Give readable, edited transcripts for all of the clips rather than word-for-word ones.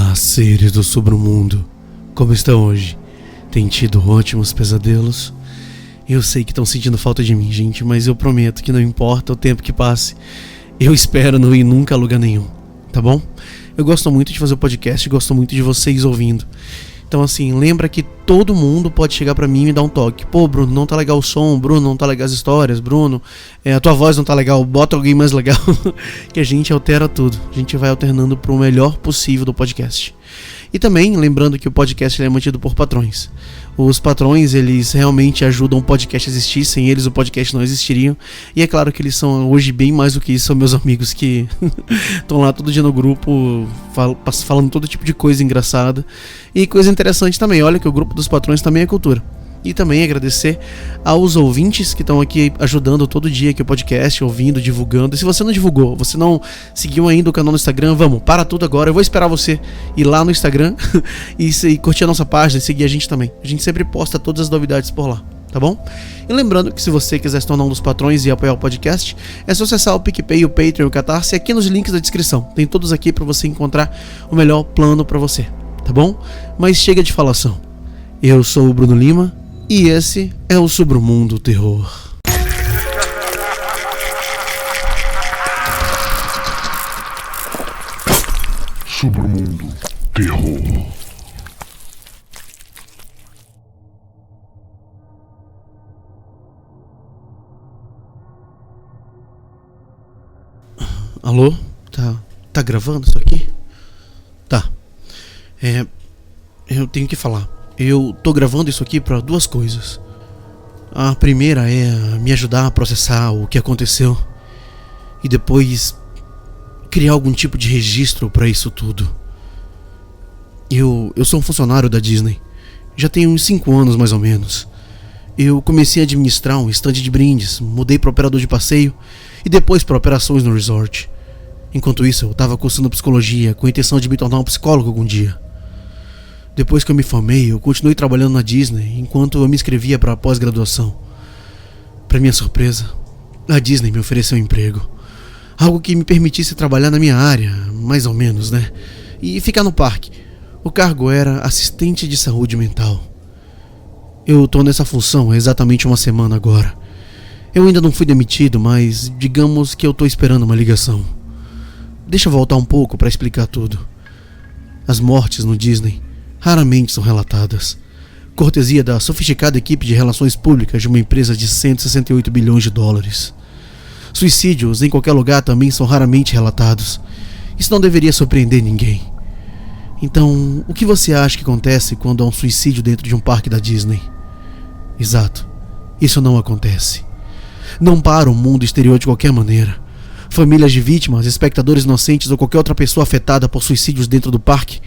Olá, seres do submundo. Como estão hoje? Tem tido ótimos pesadelos? Eu sei que estão sentindo falta de mim, gente, mas eu prometo que não importa o tempo que passe, eu espero não ir nunca a lugar nenhum, tá bom? Eu gosto muito de fazer o podcast e gosto muito de vocês ouvindo. Então assim, lembra que todo mundo pode chegar pra mim e me dar um toque. Pô, Bruno, não tá legal o som. Bruno, não tá legal as histórias. Bruno, a tua voz não tá legal. Bota alguém mais legal. Que a gente altera tudo. A gente vai alternando pro melhor possível do podcast. E também, lembrando que o podcast é mantido por patrões. Os patrões, eles realmente ajudam o podcast a existir. Sem eles o podcast não existiria. E é claro que eles são hoje bem mais do que isso. São meus amigos que estão lá todo dia no grupo falando todo tipo de coisa engraçada. E coisa interessante também. Olha que o grupo dos patrões também é cultura. E também agradecer aos ouvintes que estão aqui ajudando todo dia aqui o podcast, ouvindo, divulgando. E se você não divulgou, você não seguiu ainda o canal no Instagram, vamos, para tudo agora. Eu vou esperar você ir lá no Instagram e curtir a nossa página e seguir a gente também. A gente sempre posta todas as novidades por lá, tá bom? E lembrando que se você quiser se tornar um dos patrões e apoiar o podcast, é só acessar o PicPay, o Patreon e o Catarse aqui nos links da descrição. Tem todos aqui para você encontrar o melhor plano para você, tá bom? Mas chega de falação. Eu sou o Bruno Lima. E esse é o Submundo Terror. Submundo Terror. Alô? Tá gravando isso aqui? Tá. Eu tenho que falar. Eu tô gravando isso aqui para duas coisas. A primeira é me ajudar a processar o que aconteceu e depois criar algum tipo de registro para isso tudo. Eu sou um funcionário da Disney. Já tenho uns 5 anos mais ou menos. Eu comecei a administrar um estande de brindes, mudei para operador de passeio e depois para operações no resort. Enquanto isso, eu tava cursando psicologia com a intenção de me tornar um psicólogo algum dia. Depois que eu me formei, eu continuei trabalhando na Disney enquanto eu me inscrevia para a pós-graduação. Para minha surpresa, a Disney me ofereceu um emprego. Algo que me permitisse trabalhar na minha área, mais ou menos, né? E ficar no parque. O cargo era assistente de saúde mental. Eu tô nessa função há exatamente uma semana agora. Eu ainda não fui demitido, mas digamos que eu tô esperando uma ligação. Deixa eu voltar um pouco para explicar tudo. As mortes no Disney raramente são relatadas, cortesia da sofisticada equipe de relações públicas de uma empresa de 168 bilhões de dólares. Suicídios em qualquer lugar também são raramente relatados. Isso não deveria surpreender ninguém. Então, o que você acha que acontece quando há um suicídio dentro de um parque da Disney? Exato, isso não acontece. Não para o mundo exterior de qualquer maneira. Famílias de vítimas, espectadores inocentes ou qualquer outra pessoa afetada por suicídios dentro do parque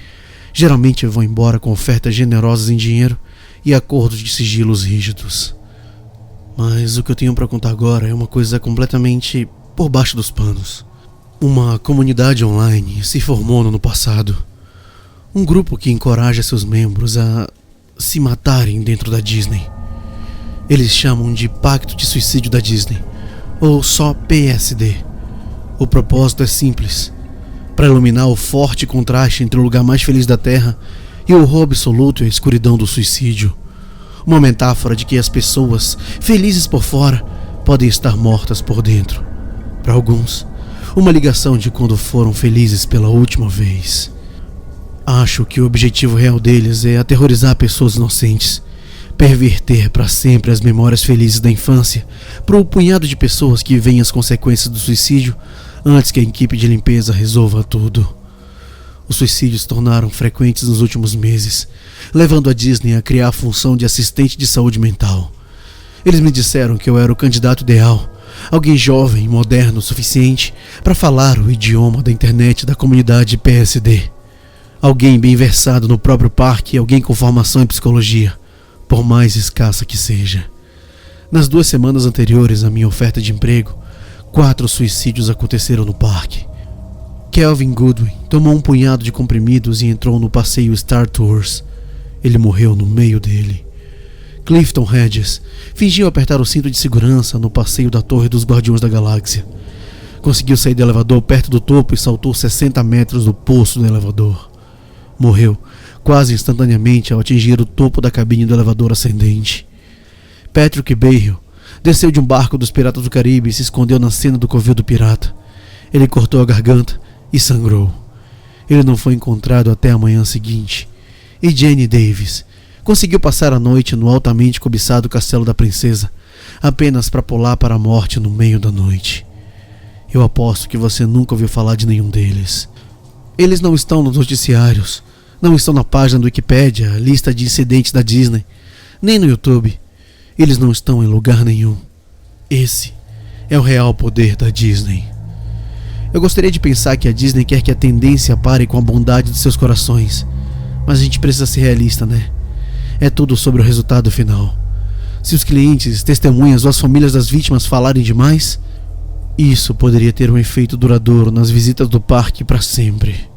geralmente vão embora com ofertas generosas em dinheiro e acordos de sigilos rígidos. Mas o que eu tenho para contar agora é uma coisa completamente por baixo dos panos. Uma comunidade online se formou no ano passado. Um grupo que encoraja seus membros a se matarem dentro da Disney. Eles chamam de Pacto de Suicídio da Disney, ou só PSD. O propósito é simples: para iluminar o forte contraste entre o lugar mais feliz da Terra e o horror absoluto e a escuridão do suicídio. Uma metáfora de que as pessoas, felizes por fora, podem estar mortas por dentro. Para alguns, uma ligação de quando foram felizes pela última vez. Acho que o objetivo real deles é aterrorizar pessoas inocentes, perverter para sempre as memórias felizes da infância para um punhado de pessoas que veem as consequências do suicídio antes que a equipe de limpeza resolva tudo. Os suicídios se tornaram frequentes nos últimos meses, levando a Disney a criar a função de assistente de saúde mental. Eles me disseram que eu era o candidato ideal, alguém jovem e moderno o suficiente para falar o idioma da internet da comunidade PSD. Alguém bem versado no próprio parque e alguém com formação em psicologia, por mais escassa que seja. Nas 2 semanas anteriores à minha oferta de emprego, 4 suicídios aconteceram no parque. Kelvin Goodwin tomou um punhado de comprimidos e entrou no passeio Star Tours. Ele morreu no meio dele. Clifton Hedges fingiu apertar o cinto de segurança no passeio da Torre dos Guardiões da Galáxia. Conseguiu sair do elevador perto do topo e saltou 60 metros do poço do elevador. Morreu quase instantaneamente ao atingir o topo da cabine do elevador ascendente. Patrick Bale desceu de um barco dos Piratas do Caribe e se escondeu na cena do covil do pirata. Ele cortou a garganta e sangrou. Ele não foi encontrado até a manhã seguinte. E Jenny Davis conseguiu passar a noite no altamente cobiçado Castelo da Princesa, apenas para pular para a morte no meio da noite. Eu aposto que você nunca ouviu falar de nenhum deles. Eles não estão nos noticiários, não estão na página do Wikipédia, lista de incidentes da Disney, nem no YouTube. Eles não estão em lugar nenhum. Esse é o real poder da Disney. Eu gostaria de pensar que a Disney quer que a tendência pare com a bondade de seus corações, mas a gente precisa ser realista, né? É tudo sobre o resultado final. Se os clientes, testemunhas ou as famílias das vítimas falarem demais, isso poderia ter um efeito duradouro nas visitas do parque para sempre.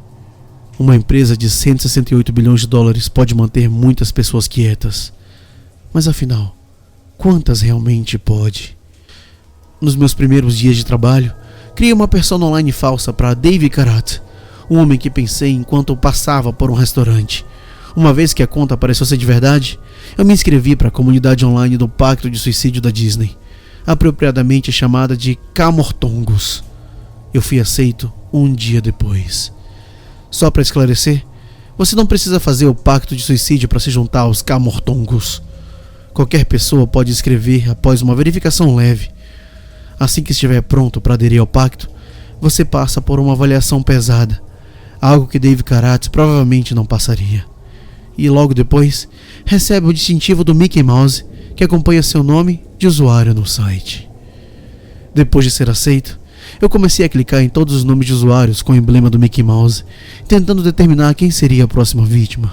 Uma empresa de 168 bilhões de dólares pode manter muitas pessoas quietas. Mas afinal, quantas realmente pode? Nos meus primeiros dias de trabalho, criei uma persona online falsa para Dave Karat, um homem que pensei enquanto passava por um restaurante. Uma vez que a conta pareceu ser de verdade, eu me inscrevi para a comunidade online do Pacto de Suicídio da Disney, apropriadamente chamada de Camortongos. Eu fui aceito um dia depois. Só para esclarecer, você não precisa fazer o Pacto de Suicídio para se juntar aos Camortongos. Qualquer pessoa pode escrever após uma verificação leve. Assim que estiver pronto para aderir ao pacto, você passa por uma avaliação pesada, algo que Dave Karat provavelmente não passaria. E logo depois, recebe o distintivo do Mickey Mouse, que acompanha seu nome de usuário no site. Depois de ser aceito, eu comecei a clicar em todos os nomes de usuários com o emblema do Mickey Mouse, tentando determinar quem seria a próxima vítima.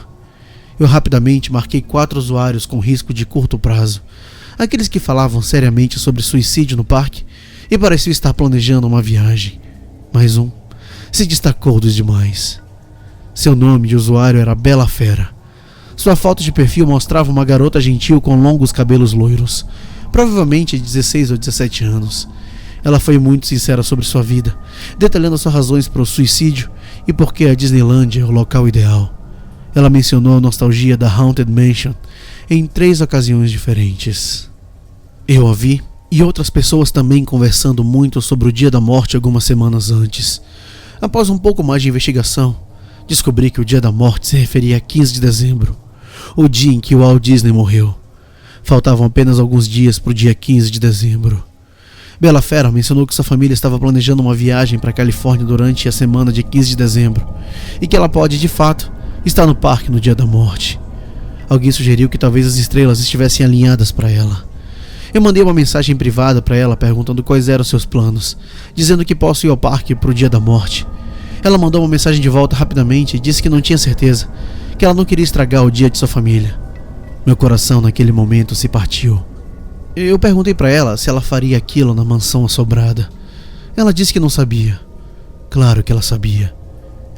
Eu rapidamente marquei 4 usuários com risco de curto prazo, aqueles que falavam seriamente sobre suicídio no parque e pareciam estar planejando uma viagem. Mas um se destacou dos demais. Seu nome de usuário era Bela Fera. Sua foto de perfil mostrava uma garota gentil com longos cabelos loiros, provavelmente de 16 ou 17 anos. Ela foi muito sincera sobre sua vida, detalhando suas razões para o suicídio e por que a Disneylandia é o local ideal. Ela mencionou a nostalgia da Haunted Mansion em 3 ocasiões diferentes. Eu a vi e outras pessoas também conversando muito sobre o dia da morte algumas semanas antes. Após um pouco mais de investigação, descobri que o dia da morte se referia a 15 de dezembro, o dia em que o Walt Disney morreu. Faltavam apenas alguns dias para o dia 15 de dezembro. Bela Fera mencionou que sua família estava planejando uma viagem para a Califórnia durante a semana de 15 de dezembro e que ela pode, de fato, estar no parque no dia da morte. Alguém sugeriu que talvez as estrelas estivessem alinhadas para ela. Eu mandei uma mensagem privada para ela perguntando quais eram seus planos, dizendo que posso ir ao parque para o dia da morte. Ela mandou uma mensagem de volta rapidamente e disse que não tinha certeza, que ela não queria estragar o dia de sua família. Meu coração naquele momento se partiu. Eu perguntei para ela se ela faria aquilo na mansão assombrada. Ela disse que não sabia. Claro que ela sabia.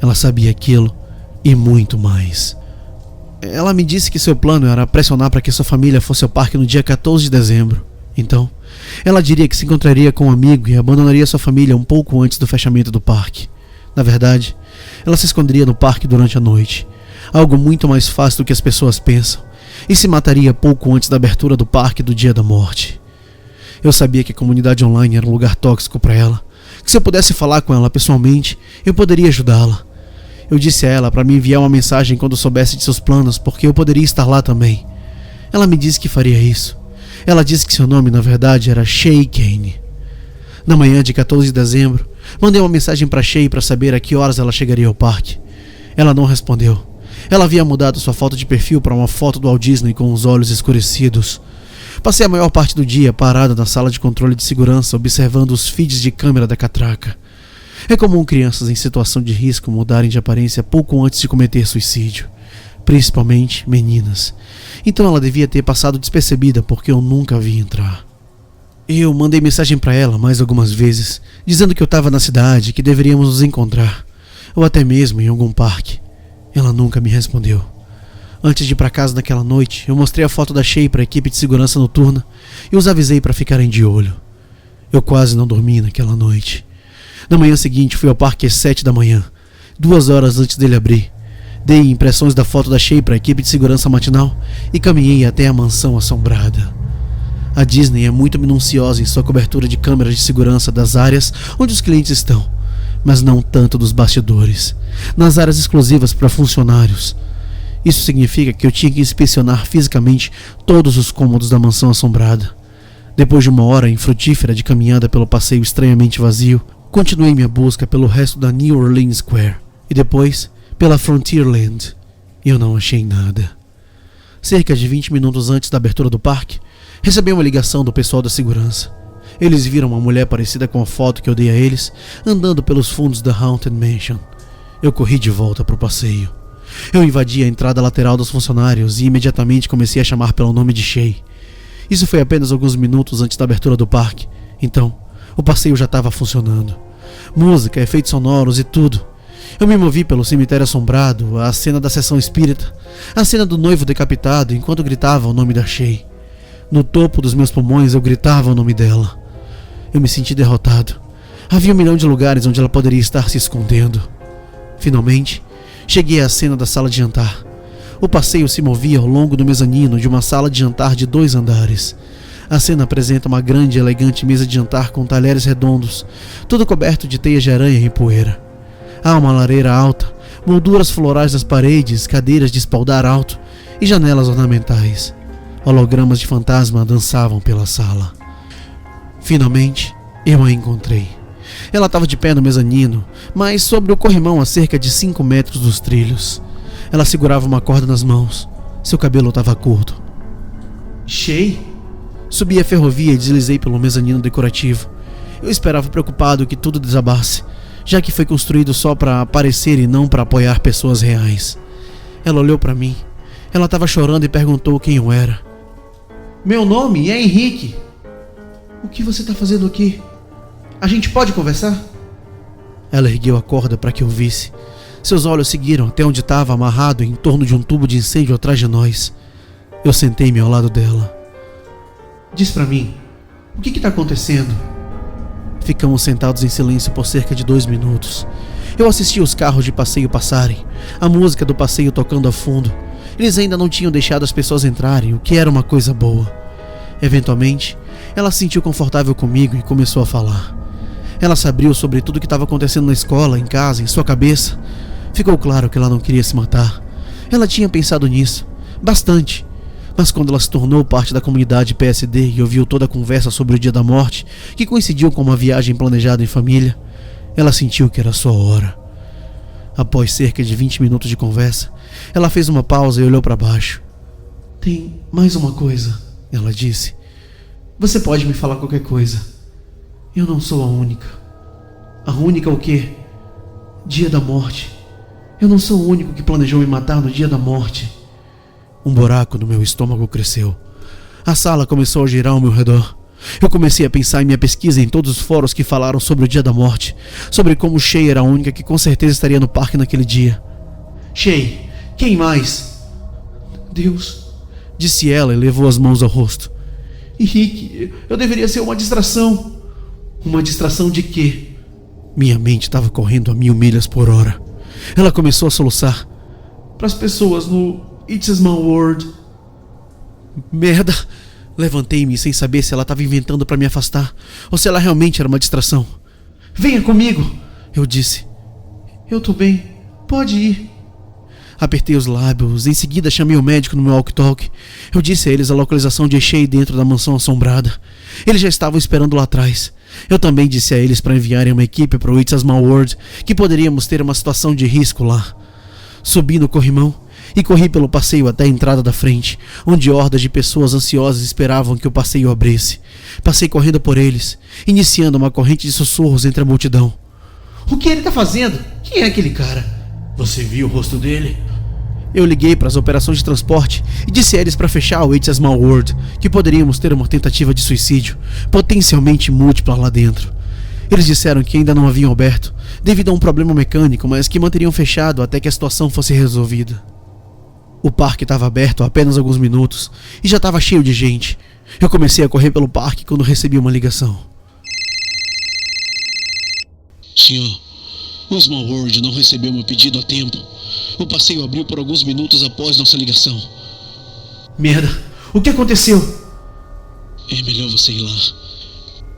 Ela sabia aquilo e muito mais. Ela me disse que seu plano era pressionar para que sua família fosse ao parque no dia 14 de dezembro. Então, ela diria que se encontraria com um amigo e abandonaria sua família um pouco antes do fechamento do parque. Na verdade, ela se esconderia no parque durante a noite, algo muito mais fácil do que as pessoas pensam, e se mataria pouco antes da abertura do parque do dia da morte. Eu sabia que a comunidade online era um lugar tóxico para ela, que se eu pudesse falar com ela pessoalmente, eu poderia ajudá-la. Eu disse a ela para me enviar uma mensagem quando soubesse de seus planos, porque eu poderia estar lá também. Ela me disse que faria isso. Ela disse que seu nome, na verdade, era Shay Kane. Na manhã de 14 de dezembro, mandei uma mensagem para Shay para saber a que horas ela chegaria ao parque. Ela não respondeu. Ela havia mudado sua foto de perfil para uma foto do Walt Disney com os olhos escurecidos. Passei a maior parte do dia parada na sala de controle de segurança, observando os feeds de câmera da catraca. É comum crianças em situação de risco mudarem de aparência pouco antes de cometer suicídio, principalmente meninas. Então ela devia ter passado despercebida porque eu nunca a vi entrar. Eu mandei mensagem para ela mais algumas vezes, dizendo que eu estava na cidade e que deveríamos nos encontrar, ou até mesmo em algum parque. Ela nunca me respondeu. Antes de ir para casa naquela noite, eu mostrei a foto da Shay para a equipe de segurança noturna e os avisei para ficarem de olho. Eu quase não dormi naquela noite. Na manhã seguinte fui ao parque às 7 da manhã, 2 horas antes dele abrir. Dei impressões da foto da Shay para a equipe de segurança matinal e caminhei até a mansão assombrada. A Disney é muito minuciosa em sua cobertura de câmeras de segurança das áreas onde os clientes estão, mas não tanto dos bastidores, nas áreas exclusivas para funcionários. Isso significa que eu tinha que inspecionar fisicamente todos os cômodos da mansão assombrada. Depois de uma hora infrutífera de caminhada pelo passeio estranhamente vazio, continuei minha busca pelo resto da New Orleans Square e depois pela Frontierland. E eu não achei nada. Cerca de 20 minutos antes da abertura do parque, recebi uma ligação do pessoal da segurança. Eles viram uma mulher parecida com a foto que eu dei a eles, andando pelos fundos da Haunted Mansion. Eu corri de volta para o passeio. Eu invadi a entrada lateral dos funcionários e imediatamente comecei a chamar pelo nome de Shay. Isso foi apenas alguns minutos antes da abertura do parque. Então, o passeio já estava funcionando. Música, efeitos sonoros e tudo. Eu me movi pelo cemitério assombrado, a cena da sessão espírita, a cena do noivo decapitado enquanto gritava o nome da Shay. No topo dos meus pulmões eu gritava o nome dela. Eu me senti derrotado. Havia 1 milhão de lugares onde ela poderia estar se escondendo. Finalmente, cheguei à cena da sala de jantar. O passeio se movia ao longo do mezanino de uma sala de jantar de 2 andares. A cena apresenta uma grande e elegante mesa de jantar com talheres redondos, tudo coberto de teias de aranha e poeira. Há uma lareira alta, molduras florais nas paredes, cadeiras de espaldar alto e janelas ornamentais. Hologramas de fantasma dançavam pela sala. Finalmente, eu a encontrei. Ela estava de pé no mezanino, mas sobre o corrimão a cerca de 5 metros dos trilhos. Ela segurava uma corda nas mãos. Seu cabelo estava curto. Shay? Subi a ferrovia e deslizei pelo mezanino decorativo. Eu esperava preocupado que tudo desabasse, já que foi construído só para aparecer e não para apoiar pessoas reais. Ela olhou para mim. Ela estava chorando e perguntou quem eu era. Meu nome é Henrique. O que você está fazendo aqui? A gente pode conversar? Ela ergueu a corda para que eu visse. Seus olhos seguiram até onde estava amarrado em torno de um tubo de incêndio atrás de nós. Eu sentei-me ao lado dela. Diz para mim, o que está acontecendo? Ficamos sentados em silêncio por cerca de 2 minutos. Eu assisti os carros de passeio passarem, a música do passeio tocando a fundo. Eles ainda não tinham deixado as pessoas entrarem, o que era uma coisa boa. Eventualmente, ela se sentiu confortável comigo e começou a falar. Ela se abriu sobre tudo o que estava acontecendo na escola, em casa, em sua cabeça. Ficou claro que ela não queria se matar. Ela tinha pensado nisso, bastante. Mas quando ela se tornou parte da comunidade PSD e ouviu toda a conversa sobre o dia da morte, que coincidiu com uma viagem planejada em família, ela sentiu que era sua hora. Após cerca de 20 minutos de conversa, ela fez uma pausa e olhou para baixo. Tem mais uma coisa, ela disse. Você pode me falar qualquer coisa. Eu não sou a única. A única o quê? Dia da morte. Eu não sou o único que planejou me matar no dia da morte. Um buraco no meu estômago cresceu. A sala começou a girar ao meu redor. Eu comecei a pensar em minha pesquisa em todos os fóruns que falaram sobre o dia da morte, sobre como Shay era a única que com certeza estaria no parque naquele dia. Shay, quem mais? Deus, disse ela e levou as mãos ao rosto. Henrique, eu deveria ser uma distração. Uma distração de quê? Minha mente estava correndo a 1000 milhas por hora. Ela começou a soluçar. Para as pessoas no It's a Small World. Merda! Levantei-me sem saber se ela estava inventando para me afastar ou se ela realmente era uma distração. Venha comigo, eu disse. Eu tô bem, pode ir. Apertei os lábios, em seguida chamei o médico no meu walkie-talkie. Eu disse a eles a localização de Shay dentro da mansão assombrada. Eles já estavam esperando lá atrás. Eu também disse a eles para enviarem uma equipe para o It's a Small World, que poderíamos ter uma situação de risco lá. Subi no corrimão e corri pelo passeio até a entrada da frente, onde hordas de pessoas ansiosas esperavam que o passeio abrisse. Passei correndo por eles, iniciando uma corrente de sussurros entre a multidão. O que ele está fazendo? Quem é aquele cara? Você viu o rosto dele? Eu liguei para as operações de transporte e disse a eles para fechar o It's a Small World, que poderíamos ter uma tentativa de suicídio, potencialmente múltipla lá dentro. Eles disseram que ainda não haviam aberto, devido a um problema mecânico, mas que manteriam fechado até que a situação fosse resolvida. O parque estava aberto há apenas alguns minutos e já estava cheio de gente. Eu comecei a correr pelo parque quando recebi uma ligação. Senhor, o Small World não recebeu meu pedido a tempo. O passeio abriu por alguns minutos após nossa ligação. Merda! O que aconteceu? É melhor você ir lá.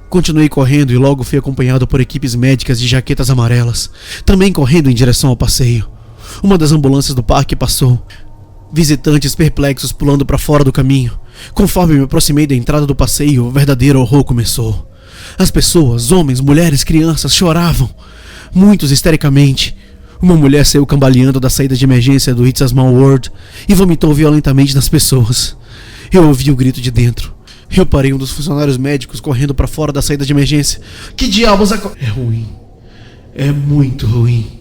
Continuei correndo e logo fui acompanhado por equipes médicas de jaquetas amarelas, também correndo em direção ao passeio. Uma das ambulâncias do parque passou. Visitantes perplexos pulando para fora do caminho. Conforme me aproximei da entrada do passeio, o verdadeiro horror começou. As pessoas, homens, mulheres, crianças, choravam. Muitos histericamente. Uma mulher saiu cambaleando da saída de emergência do It's a Small World e vomitou violentamente nas pessoas. Eu ouvi o grito de dentro. Eu parei um dos funcionários médicos correndo para fora da saída de emergência. Que diabos É ruim. É muito ruim.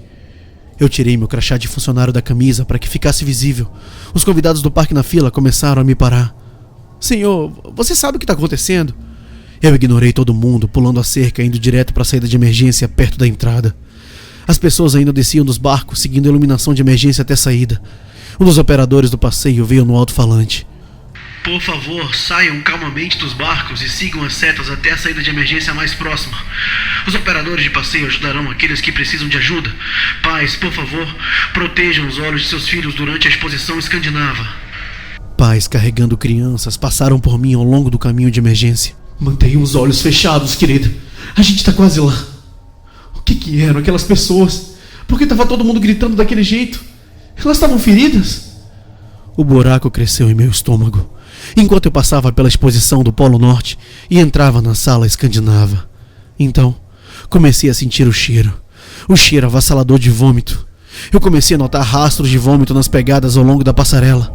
Eu tirei meu crachá de funcionário da camisa para que ficasse visível. Os convidados do parque na fila começaram a me parar. Senhor, você sabe o que está acontecendo? Eu ignorei todo mundo, pulando a cerca, indo direto para a saída de emergência perto da entrada. As pessoas ainda desciam dos barcos, seguindo a iluminação de emergência até a saída. Um dos operadores do passeio veio no alto-falante. Por favor, saiam calmamente dos barcos e sigam as setas até a saída de emergência mais próxima. Os operadores de passeio ajudarão aqueles que precisam de ajuda. Pais, por favor, protejam os olhos de seus filhos durante a exposição escandinava. Pais carregando crianças passaram por mim ao longo do caminho de emergência. Mantenham os olhos fechados, querida. A gente tá quase lá. O que eram aquelas pessoas? Por que tava todo mundo gritando daquele jeito? Elas estavam feridas? O buraco cresceu em meu estômago enquanto eu passava pela exposição do Polo Norte e entrava na sala escandinava. Então, comecei a sentir o cheiro avassalador de vômito. Eu comecei a notar rastros de vômito nas pegadas ao longo da passarela.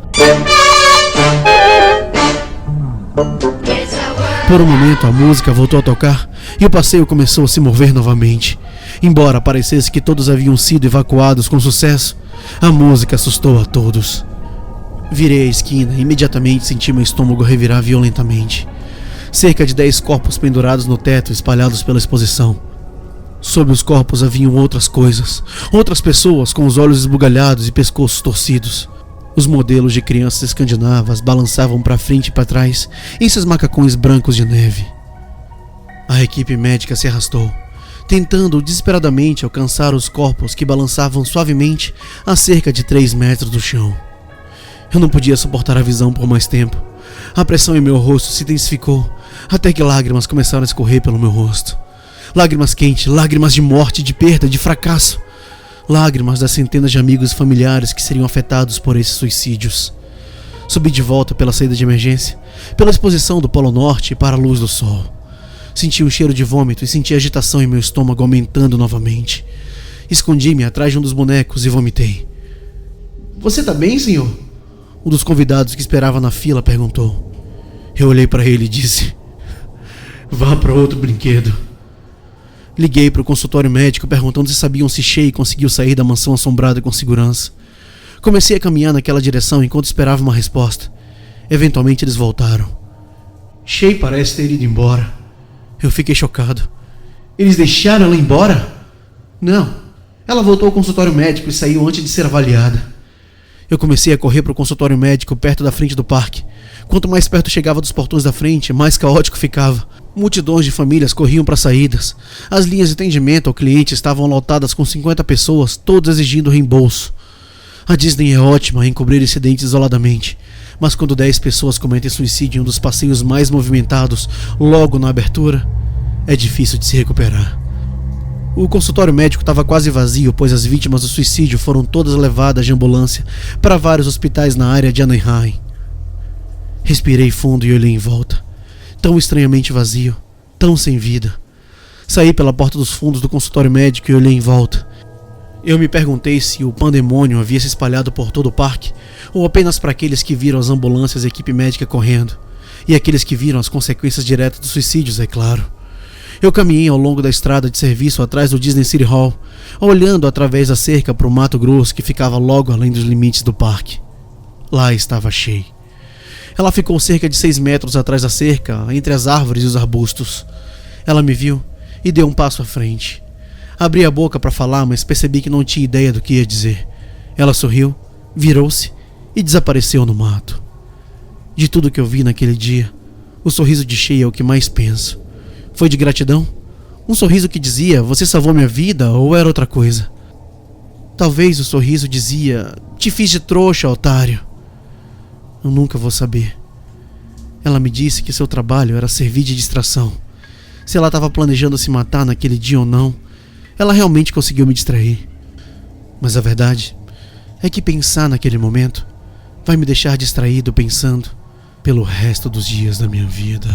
Por um momento a música voltou a tocar e o passeio começou a se mover novamente. Embora parecesse que todos haviam sido evacuados com sucesso, a música assustou a todos. Virei a esquina e imediatamente senti meu estômago revirar violentamente. Cerca de 10 corpos pendurados no teto, espalhados pela exposição. Sob os corpos haviam outras coisas, outras pessoas com os olhos esbugalhados e pescoços torcidos. Os modelos de crianças escandinavas balançavam para frente e para trás em seus macacões brancos de neve. A equipe médica se arrastou, tentando desesperadamente alcançar os corpos que balançavam suavemente a cerca de 3 metros do chão. Eu não podia suportar a visão por mais tempo. A pressão em meu rosto se intensificou, até que lágrimas começaram a escorrer pelo meu rosto. Lágrimas quentes, lágrimas de morte, de perda, de fracasso. Lágrimas das centenas de amigos e familiares que seriam afetados por esses suicídios. Subi de volta pela saída de emergência, pela exposição do Polo Norte para a luz do sol. Senti um cheiro de vômito e senti a agitação em meu estômago aumentando novamente. Escondi-me atrás de um dos bonecos e vomitei. Você tá bem, senhor? Um dos convidados que esperava na fila perguntou. Eu olhei para ele e disse: vá para outro brinquedo. Liguei para o consultório médico perguntando se sabiam se Shay conseguiu sair da mansão assombrada com segurança. Comecei a caminhar naquela direção enquanto esperava uma resposta. Eventualmente eles voltaram. Shay parece ter ido embora. Eu fiquei chocado. Eles deixaram ela embora? Não. Ela voltou ao consultório médico e saiu antes de ser avaliada. Eu comecei a correr para o consultório médico perto da frente do parque. Quanto mais perto chegava dos portões da frente, mais caótico ficava. Multidões de famílias corriam para saídas. As linhas de atendimento ao cliente estavam lotadas com 50 pessoas, todas exigindo reembolso. A Disney é ótima em cobrir incidentes isoladamente, mas quando 10 pessoas cometem suicídio em um dos passeios mais movimentados logo na abertura, é difícil de se recuperar. O consultório médico estava quase vazio, pois as vítimas do suicídio foram todas levadas de ambulância para vários hospitais na área de Anaheim. Respirei fundo e olhei em volta. Tão estranhamente vazio, tão sem vida. Saí pela porta dos fundos do consultório médico e olhei em volta. Eu me perguntei se o pandemônio havia se espalhado por todo o parque, ou apenas para aqueles que viram as ambulâncias e a equipe médica correndo, e aqueles que viram as consequências diretas dos suicídios, é claro. Eu caminhei ao longo da estrada de serviço atrás do Disney City Hall, olhando através da cerca para o mato grosso que ficava logo além dos limites do parque. Lá estava Shay. Ela ficou cerca de 6 metros atrás da cerca, entre as árvores e os arbustos. Ela me viu e deu um passo à frente. Abri a boca para falar, mas percebi que não tinha ideia do que ia dizer. Ela sorriu, virou-se e desapareceu no mato. De tudo que eu vi naquele dia, o sorriso de Shay é o que mais penso. Foi de gratidão? Um sorriso que dizia, você salvou minha vida, ou era outra coisa? Talvez o sorriso dizia: te fiz de trouxa, otário. Eu nunca vou saber. Ela me disse que seu trabalho era servir de distração. Se ela estava planejando se matar naquele dia ou não, ela realmente conseguiu me distrair. Mas a verdade é que pensar naquele momento vai me deixar distraído pensando pelo resto dos dias da minha vida.